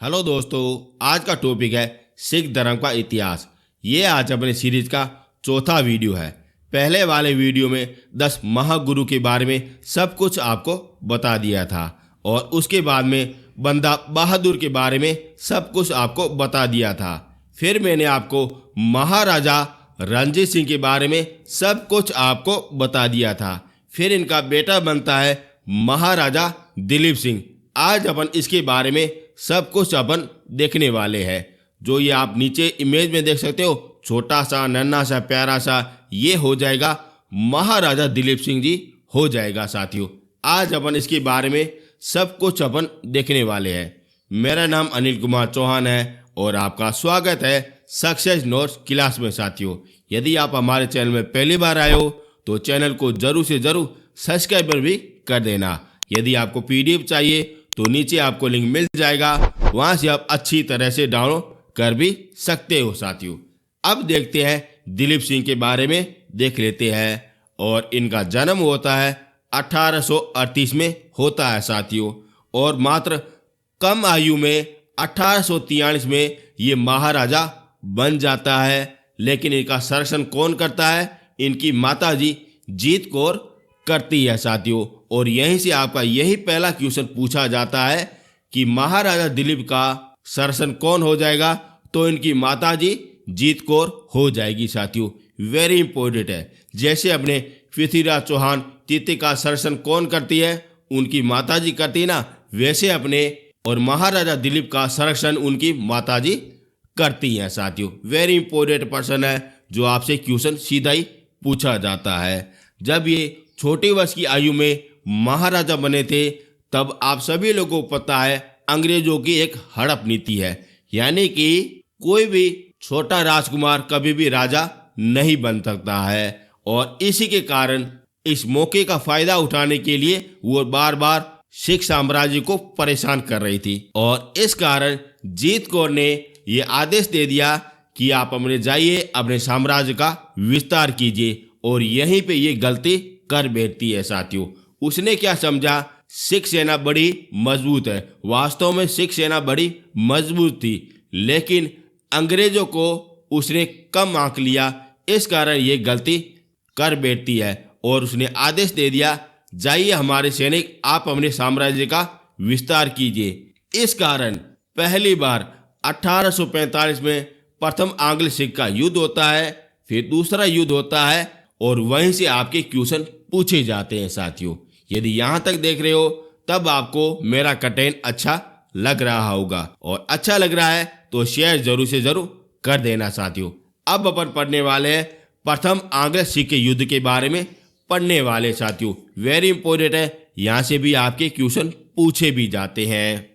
Hello दोस्तों, आज का टॉपिक है सिख धर्म का इतिहास। ये आज अपने सीरीज का चौथा वीडियो है। पहले वाले वीडियो में 10 महागुरु के बारे में सब कुछ आपको बता दिया था और उसके बाद में बंदा बहादुर के बारे में सब कुछ आपको बता दिया था। फिर मैंने आपको महाराजा रणजीत सिंह के बारे में सब कुछ आपको बता दिया था। फिर इनका बेटा बनता है महाराजा दिलीप सिंह। आज अपन इसके बारे में सब कुछ अपन देखने वाले हैं। जो ये आप नीचे इमेज में देख सकते हो, छोटा सा नन्हा सा प्यारा सा, ये हो जाएगा महाराजा दिलीप सिंह जी हो जाएगा साथियों। आज अपन इसके बारे में सब कुछ अपन देखने वाले हैं। मेरा नाम अनिल कुमार चौहान है और आपका स्वागत है सक्सेस नोट्स क्लास में साथियों। यदि आप हमारे चैनल में पहली बार आए हो तो चैनल को जरूर से जरूर सब्सक्राइब भी कर देना। यदि आपको पीडीएफ चाहिए तो नीचे आपको लिंक मिल जाएगा, वहां से आप अच्छी तरह से डाउनलोड कर भी सकते हो साथियों। अब देखते हैं दिलीप सिंह के बारे में देख लेते हैं। और इनका जन्म होता है 1838 में होता है साथियों और मात्र कम आयु में 1843 में ये महाराजा बन जाता है। लेकिन इनका संरक्षण कौन करता है? इनकी माता जी जीत कौर करती है साथियों। और यहीं से आपका यही पहला क्वेश्चन पूछा जाता है कि महाराजा दिलीप का संरक्षण कौन हो जाएगा? तो इनकी माता जी जीत कौर हो जाएगी साथियों। वेरी इंपॉर्टेंट है। जैसे अपने पृथ्वीराज चौहान तृतीय का संरक्षण कौन करती है? उनकी माता जी करती है ना, वैसे अपने और महाराजा दिलीप का संरक्षण उनकी माता जी करती हैं साथियों। वेरी इंपॉर्टेंट पर्सन है जो आपसे क्वेश्चन सीधा ही पूछा जाता है। जब ये छोटे वर्ष की आयु में महाराजा बने थे तब आप सभी लोगों को पता है अंग्रेजों की एक हड़प नीति है, यानी कि कोई भी छोटा राजकुमार कभी भी राजा नहीं बन सकता है। और इसी के कारण इस मौके का फायदा उठाने के लिए वो बार बार सिख साम्राज्य को परेशान कर रही थी। और इस कारण जीत कौर ने ये आदेश दे दिया कि आप अपने जाइए, अपने साम्राज्य का विस्तार कीजिए। और यहीं पे ये गलती कर बैठती है साथियों। उसने क्या समझा? सिख सेना बड़ी मजबूत है। वास्तव में सिख सेना बड़ी मजबूत थी, लेकिन अंग्रेजों को उसने कम आंक लिया। इस कारण ये गलती कर बैठती है और उसने आदेश दे दिया, जाइए हमारे सैनिक, आप अपने साम्राज्य का विस्तार कीजिए। इस कारण पहली बार 1845 में प्रथम आंग्ल सिख का युद्ध होता है, फिर दूसरा युद्ध होता है और वहीं से आपके क्वेश्चन पूछे जाते हैं साथियों। यदि यहाँ तक देख रहे हो तब आपको मेरा कंटेंट अच्छा लग रहा होगा, और अच्छा लग रहा है तो शेयर जरूर से जरूर कर देना साथियों। अब अपन पढ़ने वाले हैं प्रथम आंग्ल सिख के युद्ध के बारे में पढ़ने वाले साथियों। वेरी इंपॉर्टेंट है, यहाँ से भी आपके क्वेश्चन पूछे भी जाते हैं।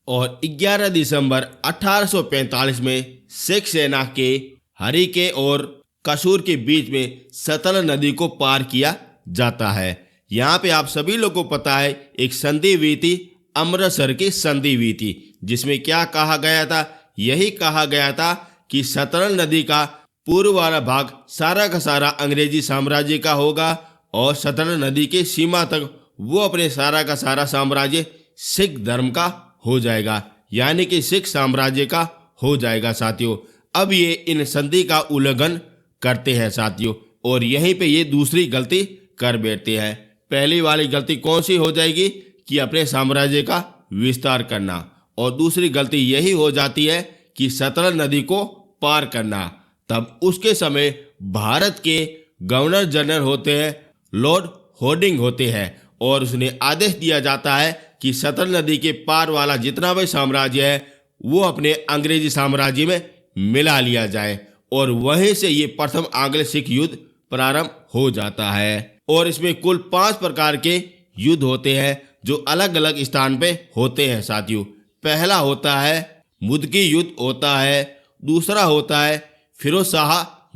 और 11 दिसंबर 1845 में सिख सेना के हरिके और कसूर के बीच में सतलज नदी को पार किया जाता है। यहाँ पे आप सभी लोगों को पता है एक संधि हुई थी, अमृतसर की संधि हुई थी, जिसमें क्या कहा गया था? यही कहा गया था कि सतलज नदी का पूर्व वाला भाग सारा का सारा अंग्रेजी साम्राज्य का होगा और सतलज नदी के सीमा तक वो अपने सारा का सारा साम्राज्य सिख धर्म का हो जाएगा, यानी कि सिख साम्राज्य का हो जाएगा साथियों। अब ये इन संधि का उल्लंघन करते हैं साथियों और यहीं पे ये दूसरी गलती कर बैठते हैं। पहली वाली गलती कौन सी हो जाएगी कि अपने साम्राज्य का विस्तार करना, और दूसरी गलती यही हो जाती है कि सतलज नदी को पार करना। तब उसके समय भारत के गवर्नर जनरल होते हैं लॉर्ड होर्डिंग होते हैं और उसने आदेश दिया जाता है कि सतलज नदी के पार वाला जितना भी साम्राज्य है वो अपने अंग्रेजी साम्राज्य में मिला लिया जाए। और वहीं से ये प्रथम आंग्ल सिख युद्ध प्रारंभ हो जाता है। और इसमें कुल 5 प्रकार के युद्ध होते हैं जो अलग अलग स्थान पे होते हैं साथियों। पहला होता है मुदकी युद्ध होता है, दूसरा होता है फिरोज शाह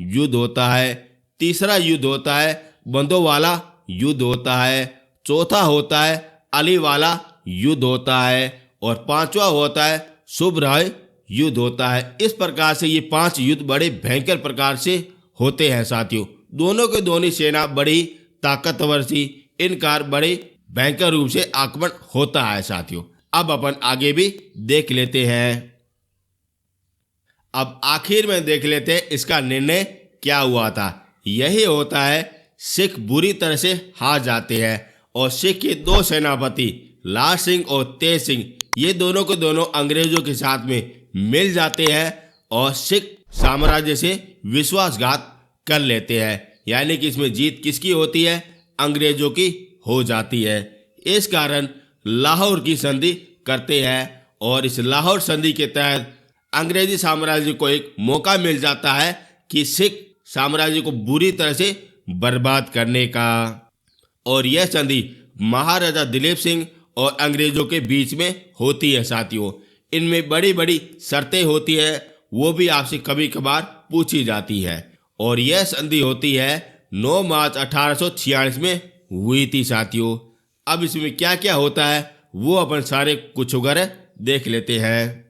युद्ध होता है, तीसरा युद्ध होता है बंदोवाला युद्ध होता है, चौथा होता है अली वाला युद्ध होता है और पांचवा होता है सुबराय युद्ध होता है। इस प्रकार से ये 5 युद्ध बड़े भयंकर प्रकार से होते हैं साथियों। दोनों के दोनों सेना बड़ी ताकतवर थी, इनकार बड़े भयंकर रूप से आक्रमण होता है साथियों। अब अपन आगे भी देख लेते हैं। अब आखिर में देख लेते हैं इसका निर्णय क्या हुआ था। यही होता है, सिख बुरी तरह से हार जाते हैं और सिख के दो सेनापति लाल सिंह और तेज सिंह ये दोनों के दोनों अंग्रेजों के साथ में मिल जाते हैं और सिख साम्राज्य से विश्वासघात कर लेते हैं। यानी कि इसमें जीत किसकी होती है? अंग्रेजों की हो जाती है। इस कारण लाहौर की संधि करते हैं और इस लाहौर संधि के तहत अंग्रेजी साम्राज्य को एक मौका मिल जाता है कि सिख साम्राज्य को बुरी तरह से बर्बाद करने का। और यह संधि महाराजा दिलीप सिंह और अंग्रेजों के बीच में होती है साथियों। इनमें बड़ी बड़ी शर्तें होती है, वो भी आपसे कभी कभार पूछी जाती है। और यह संधि होती है 9 मार्च 1846 में हुई थी साथियों। अब इसमें क्या क्या होता है वो अपन सारे कुछ वगैरह देख लेते हैं।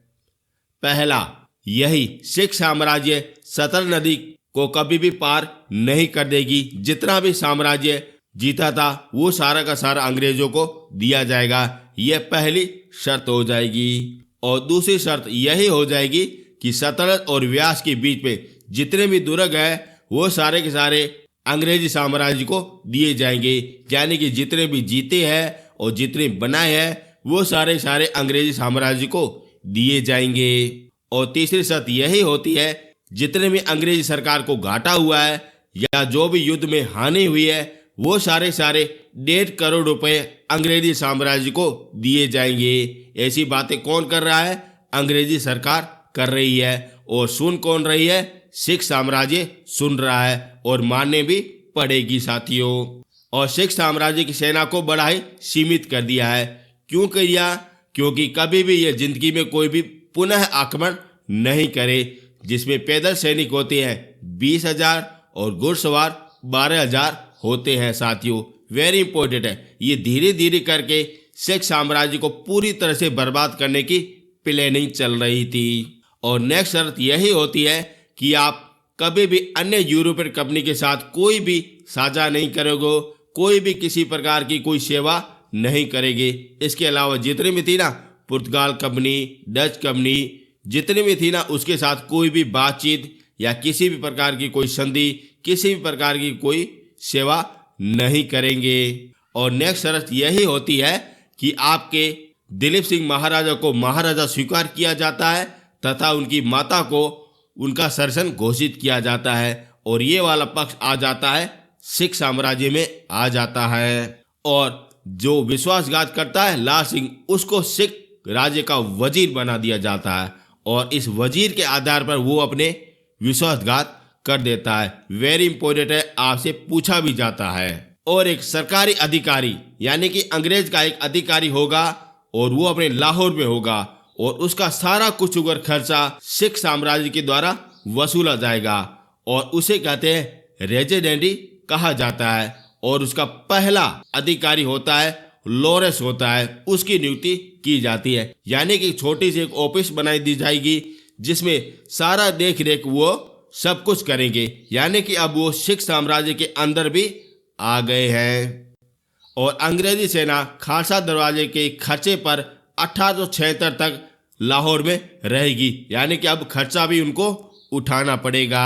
पहला, यही सिख साम्राज्य सतलज नदी को कभी भी पार नहीं कर देगी। जितना भी साम्राज्य जीता था वो सारा का सारा अंग्रेजों को दिया जाएगा। यह पहली शर्त हो जाएगी। और दूसरी शर्त यही हो जाएगी कि सतलज और व्यास के बीच में जितने भी दुर्ग है वो सारे के सारे अंग्रेजी साम्राज्य को दिए जाएंगे। यानी कि जितने भी जीते हैं और जितने बनाए हैं वो सारे सारे अंग्रेजी साम्राज्य को दिए जाएंगे। और तीसरी शर्त यही होती है, जितने भी अंग्रेजी सरकार को घाटा हुआ है या जो भी युद्ध में हानि हुई है वो सारे सारे 1.5 करोड़ रुपए अंग्रेजी साम्राज्य को दिए जाएंगे। ऐसी बातें कौन कर रहा है? अंग्रेजी सरकार कर रही है। और सुन कौन रही है? सिख साम्राज्य सुन रहा है और मानने भी पड़ेगी साथियों। और सिख साम्राज्य की सेना को बड़ा ही सीमित कर दिया है। क्यों किया? क्योंकि कभी भी यह जिंदगी में कोई भी पुनः आक्रमण नहीं करे। जिसमें पैदल सैनिक होते हैं 20,000 और घुड़सवार 12,000 होते हैं साथियों। वेरी इंपॉर्टेंट है। ये धीरे धीरे करके सिख साम्राज्य को पूरी तरह से बर्बाद करने की प्लानिंग चल रही थी। और नेक्स्ट शर्त यही होती है कि आप कभी भी अन्य यूरोपियन कंपनी के साथ कोई भी साझा नहीं करोगे, कोई भी किसी प्रकार की कोई सेवा नहीं करेंगे। इसके अलावा जितने भी थी ना पुर्तगाल कंपनी, डच कंपनी, जितने भी थी ना उसके साथ कोई भी बातचीत या किसी भी प्रकार की कोई संधि, किसी भी प्रकार की कोई सेवा नहीं करेंगे। और नेक्स्ट शर्त यही होती है कि आपके दिलीप सिंह महाराजा को महाराजा स्वीकार किया जाता है तथा उनकी माता को उनका सरसन घोषित किया जाता है। और ये वाला पक्ष आ जाता है सिख साम्राज्य में आ जाता है। और जो विश्वासघात करता है लाल सिंह, उसको सिख राज्य का वजीर बना दिया जाता है और इस वजीर के आधार पर वो अपने विश्वासघात कर देता है। वेरी इंपॉर्टेंट है, आपसे पूछा भी जाता है। और एक सरकारी अधिकारी यानी कि अंग्रेज का एक अधिकारी होगा और वो अपने लाहौर में होगा और उसका सारा कुछ उगर खर्चा सिख साम्राज्य के द्वारा वसूला जाएगा और उसे कहते हैं रेजिडेंटी कहा जाता है। और उसका पहला अधिकारी होता है लॉरेंस होता है, उसकी नियुक्ति की जाती है। यानी कि छोटी सी एक ऑफिस बनाई दी जाएगी जिसमें सारा देख रेख वो सब कुछ करेंगे। यानी कि अब वो सिख साम्राज्य के अंदर भी आ गए हैं। और अंग्रेजी सेना खालसा दरवाजे के खर्चे पर 1876 तक लाहौर में रहेगी। यानी कि अब खर्चा भी उनको उठाना पड़ेगा।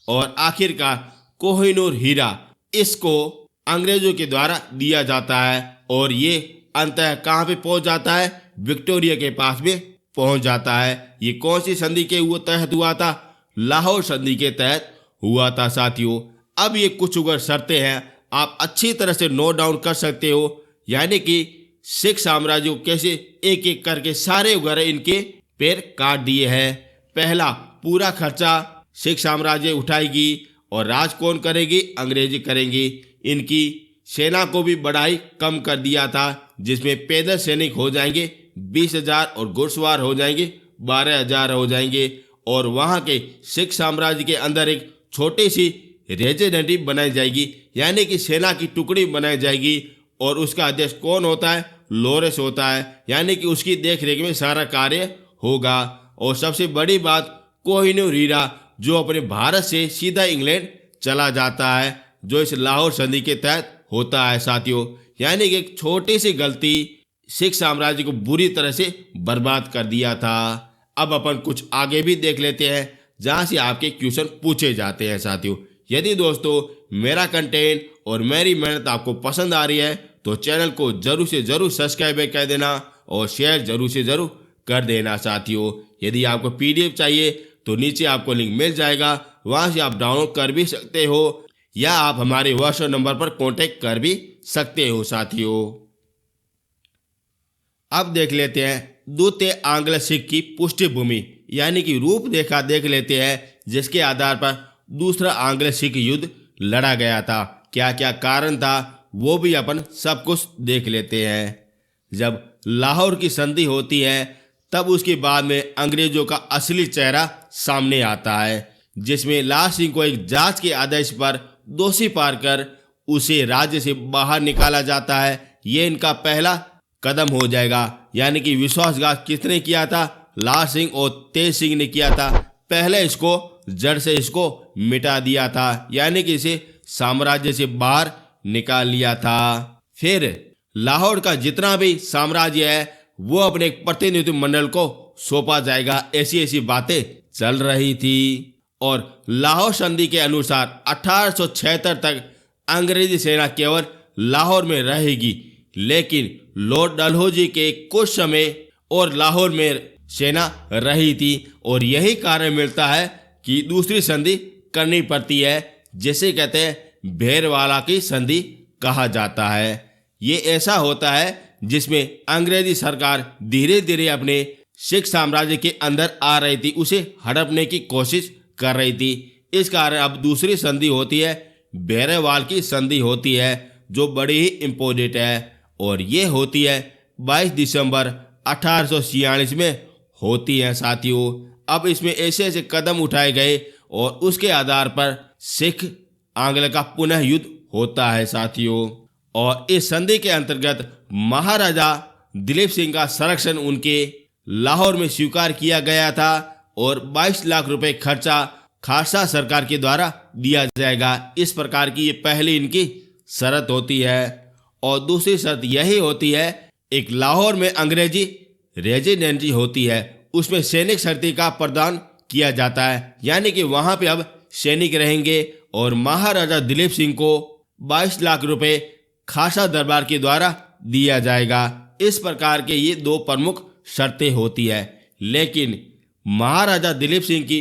और आखिरकार कोहिनूर हीरा इसको अंग्रेजों के द्वारा दिया जाता है और ये अंततः कहाँ पे पहुंच जाता है? विक्टोरिया के पास में पहुंच जाता है। ये कौन सी संधि के तहत हुआ था? लाहौर संधि के तहत हुआ था साथियों। अब ये कुछ उगर शर्तें हैं, आप अच्छी तरह से नोट डाउन कर सकते हो। यानी कि सिख साम्राज्य को कैसे एक एक करके सारे वगैरह इनके पैर काट दिए हैं। पहला, पूरा खर्चा सिख साम्राज्य उठाएगी और राज कौन करेगी? अंग्रेजी करेंगी। इनकी सेना को भी बड़ा ही कम कर दिया था जिसमें पैदल सैनिक हो जाएंगे 20,000 और घुड़सवार हो जाएंगे 12,000 हो जाएंगे। और वहाँ के सिख साम्राज्य के अंदर एक छोटी सी रेजिडेंटी बनाई जाएगी यानी कि सेना की टुकड़ी बनाई जाएगी और उसका अध्यक्ष कौन होता है? लॉरेंस होता है। यानी कि उसकी देख रेख में सारा कार्य होगा। और सबसे बड़ी बात, कोहिनूर हीरा जो अपने भारत से सीधा इंग्लैंड चला जाता है, जो इस लाहौर संधि के तहत होता है साथियों। यानी कि एक छोटी सी गलती सिख साम्राज्य को बुरी तरह से बर्बाद कर दिया था। अब अपन कुछ आगे भी देख लेते हैं जहां से आपके क्वेश्चन पूछे जाते हैं साथियों। यदि दोस्तों मेरा कंटेंट और मेरी मेहनत आपको पसंद आ रही है तो चैनल को जरूर से जरूर सब्सक्राइब कर देना और शेयर जरूर से जरूर कर देना साथियों। यदि आपको पीडीएफ चाहिए तो नीचे आपको लिंक मिल जाएगा, वहां से आप डाउनलोड कर भी सकते हो या आप हमारे व्हाट्सएप नंबर पर कांटेक्ट कर भी सकते हो साथियों। अब देख लेते हैं द्वितीय आंग्ल सिख की पृष्ठभूमि यानी कि रूपरेखा देख लेते हैं जिसके आधार पर दूसरा आंग्ल सिख युद्ध लड़ा गया था। क्या क्या कारण था वो भी अपन सब कुछ देख लेते हैं। जब लाहौर की संधि होती है तब उसके बाद में अंग्रेजों का असली चेहरा सामने आता है, जिसमें लाल सिंह को एक जांच के आदेश पर दोषी पार कर उसे राज्य से बाहर निकाला जाता है। ये इनका पहला कदम हो जाएगा। यानी कि विश्वासघात किसने किया था? लाल सिंह और तेज सिंह ने किया था। पहले इसको जड़ से इसको मिटा दिया था, यानी कि इसे साम्राज्य से बाहर निकाल लिया था। फिर लाहौर का जितना भी साम्राज्य है वो अपने एक प्रतिनिधि मंडल को सौंपा जाएगा। ऐसी ऐसी बातें चल रही थी और लाहौर संधि के अनुसार 1876 तक अंग्रेजी सेना केवल लाहौर में रहेगी, लेकिन लॉर्ड डलहौजी के कुछ समय और लाहौर में सेना रही थी और यही कारण मिलता है कि दूसरी संधि करनी पड़ती है, जिसे कहते हैं भेरवाला की संधि कहा जाता है। ये ऐसा होता है जिसमें अंग्रेजी सरकार धीरे धीरे अपने सिख साम्राज्य के अंदर आ रही थी, उसे हड़पने की कोशिश कर रही थी। इस कारण अब दूसरी संधि होती है, भेरवाल की संधि होती है, जो बड़ी ही इम्पोर्टेंट है और ये होती है 22 दिसंबर 1846 में होती है साथियों। अब इसमें ऐसे ऐसे कदम उठाए गए और उसके आधार पर सिख आंग्ल का पुनः युद्ध होता है साथियों। और इस संधि के अंतर्गत महाराजा दिलीप सिंह का संरक्षण उनके लाहौर में स्वीकार किया गया था और 22 लाख रुपए खर्चा खालसा सरकार के द्वारा दिया जाएगा। इस प्रकार की ये पहली इनकी शर्त होती है। और दूसरी शर्त यही होती है, एक लाहौर में अंग्रेजी रेजिडेंसी होती है, उसमें सैनिक शर्ती का प्रदान किया जाता है, यानी कि वहां पे अब सैनिक रहेंगे और महाराजा दिलीप सिंह को 22 लाख रुपए खालसा दरबार के द्वारा दिया जाएगा। इस प्रकार के ये दो प्रमुख शर्तें होती है। लेकिन महाराजा दिलीप सिंह की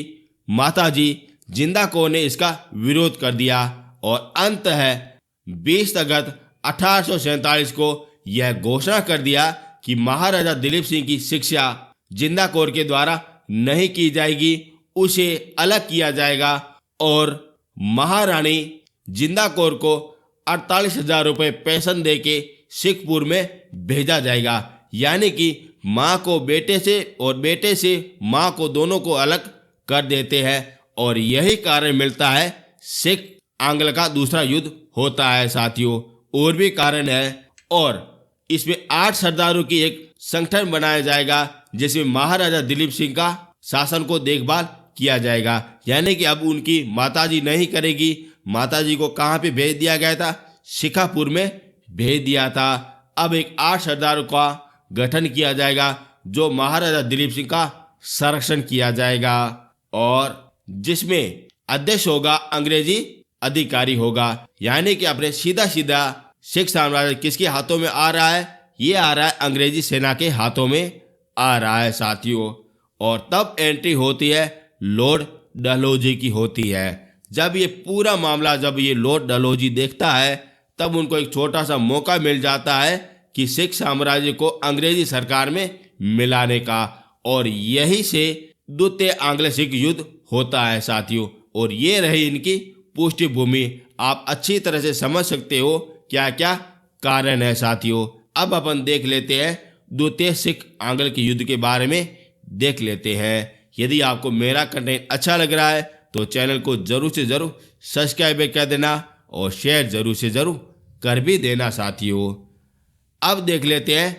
माताजी जिंदा कौर ने इसका विरोध कर दिया और अंत है 20 अगस्त 1847 को यह घोषणा कर दिया कि महाराजा दिलीप सिंह की शिक्षा जिंदा कौर के द्वारा नहीं की जाएगी, उसे अलग किया जाएगा और महारानी जिंदा कौर को 48,000 रुपये पेंशन देके सिखपुर में भेजा जाएगा। यानी कि माँ को बेटे से और बेटे से माँ को दोनों को अलग कर देते हैं और यही कारण मिलता है सिख आंग्ल का दूसरा युद्ध होता है साथियों। और भी कारण है और इसमें 8 सरदारों की एक संगठन बनाया जाएगा जिसमें महाराजा दिलीप सिंह का शासन को देखभाल किया जाएगा। यानी कि अब उनकी माताजी नहीं करेगी। माताजी को कहाँ पे भेज दिया गया था? शिखापुर में भेज दिया था। अब एक 8 सरदारों का गठन किया जाएगा जो महाराजा दिलीप सिंह का संरक्षण किया जाएगा और जिसमें अध्यक्ष होगा अंग्रेजी अधिकारी होगा। यानी कि अपने सीधा सीधा सिख साम्राज्य किसके हाथों में आ रहा है? ये आ रहा है अंग्रेजी सेना के हाथों में आ रहा है साथियों। और तब एंट्री होती है लॉर्ड डलहौजी की होती है। जब ये पूरा मामला जब ये लॉर्ड डलहौजी देखता है तब उनको एक छोटा सा मौका मिल जाता है कि सिख साम्राज्य को अंग्रेजी सरकार में मिलाने का और यही से द्वितीय आंग्ल सिख युद्ध होता है साथियों। और ये रही इनकी पृष्ठभूमि। आप अच्छी तरह से समझ सकते हो क्या क्या कारण है साथियों। अब अपन देख लेते हैं द्वितीय सिख आंग्ल के युद्ध के बारे में देख लेते हैं। यदि आपको मेरा कंटेंट अच्छा लग रहा है तो चैनल को जरूर से जरूर सब्सक्राइब कर देना और शेयर जरूर से जरूर कर भी देना साथियों। अब देख लेते हैं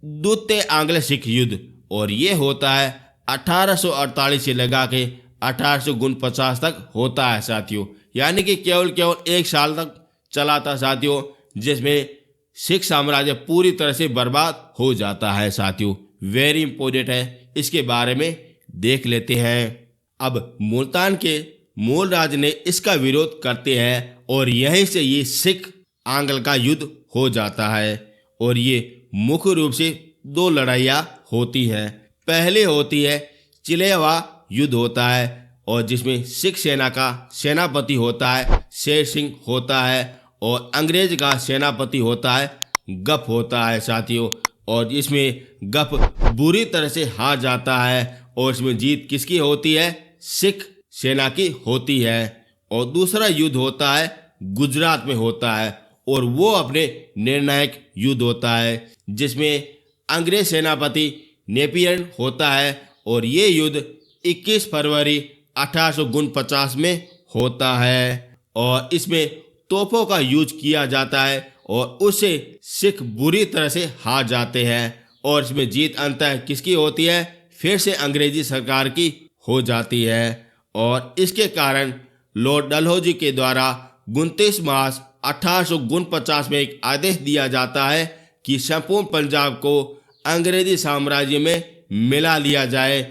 द्वितीय आंग्ल सिख युद्ध और ये होता है 1848 से लगा के 1849 तक होता है साथियों। यानी कि केवल 1 साल तक चला था साथियों, जिसमें सिख साम्राज्य पूरी तरह से बर्बाद हो जाता है साथियों। वेरी इंपॉर्टेंट है, इसके बारे में देख लेते हैं। अब मुल्तान के मूल राज ने इसका विरोध करते हैं और यहीं से ये सिख आंग्ल का युद्ध हो जाता है। और ये मुख्य रूप से दो लड़ाइयाँ होती हैं। पहले होती है चिलेवा युद्ध होता है, और जिसमें सिख सेना का सेनापति होता है शेर सिंह होता है और अंग्रेज का सेनापति होता है गप होता है साथियों। और इसमें गप बुरी तरह से हार जाता है और इसमें जीत किसकी होती है? सिख सेना की होती है। और दूसरा युद्ध होता है गुजरात में होता है, और वो अपने निर्णायक युद्ध होता है जिसमें अंग्रेज सेनापति नेपियर होता है। और ये युद्ध 21 फरवरी 1849 में होता है, और इसमें तोपों का यूज किया जाता है और उससे सिख बुरी तरह से हार जाते हैं। और इसमें जीत अंततः किसकी होती है? फिर से अंग्रेजी सरकार की हो जाती है। और इसके कारण लॉर्ड डलहौजी के द्वारा 29 मार्च 1849 में एक आदेश दिया जाता है कि संपूर्ण पंजाब को अंग्रेजी साम्राज्य में मिला लिया जाए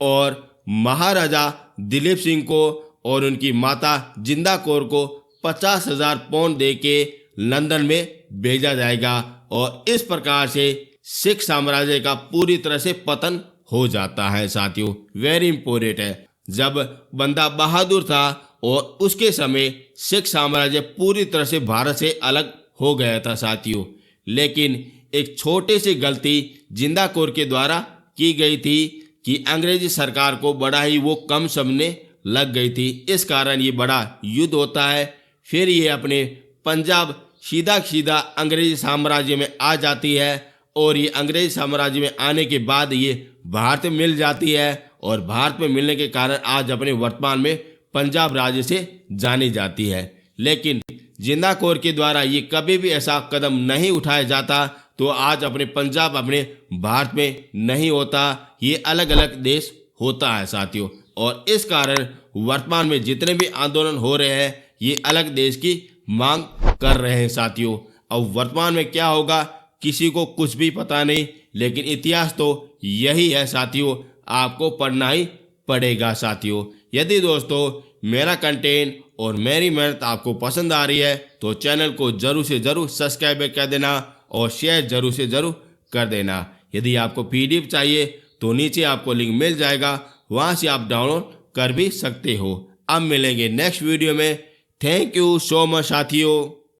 और महाराजा दिलीप सिंह को और उनकी माता जिंदा कौर को 50,000 पाउंड दे के लंदन में भेजा जाएगा। और इस प्रकार से सिख साम्राज्य का पूरी तरह से पतन हो जाता है साथियों। वेरी इंपॉर्टेंट है, जब बंदा बहादुर था और उसके समय सिख साम्राज्य पूरी तरह से भारत से अलग हो गया था साथियों। लेकिन एक छोटी सी गलती जिंदा कौर के द्वारा की गई थी कि अंग्रेजी सरकार को बड़ा ही वो कम समझने लग गई थी। इस कारण ये बड़ा युद्ध होता है। फिर ये अपने पंजाब सीधा अंग्रेजी साम्राज्य में आ जाती है, और ये अंग्रेजी साम्राज्य में आने के बाद ये भारत में मिल जाती है, और भारत में मिलने के कारण आज अपने वर्तमान में पंजाब राज्य से जानी जाती है। लेकिन जिंदा कौर के द्वारा ये कभी भी ऐसा कदम नहीं उठाया जाता तो आज अपने पंजाब अपने भारत में नहीं होता, ये अलग अलग देश होता है साथियों। और इस कारण वर्तमान में जितने भी आंदोलन हो रहे हैं ये अलग देश की मांग कर रहे हैं साथियों। अब वर्तमान में क्या होगा किसी को कुछ भी पता नहीं, लेकिन इतिहास तो यही है साथियों, आपको पढ़ना ही पड़ेगा साथियों। यदि दोस्तों मेरा कंटेंट और मेरी मेहनत आपको पसंद आ रही है तो चैनल को जरूर से जरूर सब्सक्राइब कर देना और शेयर जरूर से जरूर कर देना। यदि आपको PDF चाहिए तो नीचे आपको लिंक मिल जाएगा, वहाँ से आप डाउनलोड कर भी सकते हो। अब मिलेंगे नेक्स्ट वीडियो में। थैंक यू सो मच साथियों।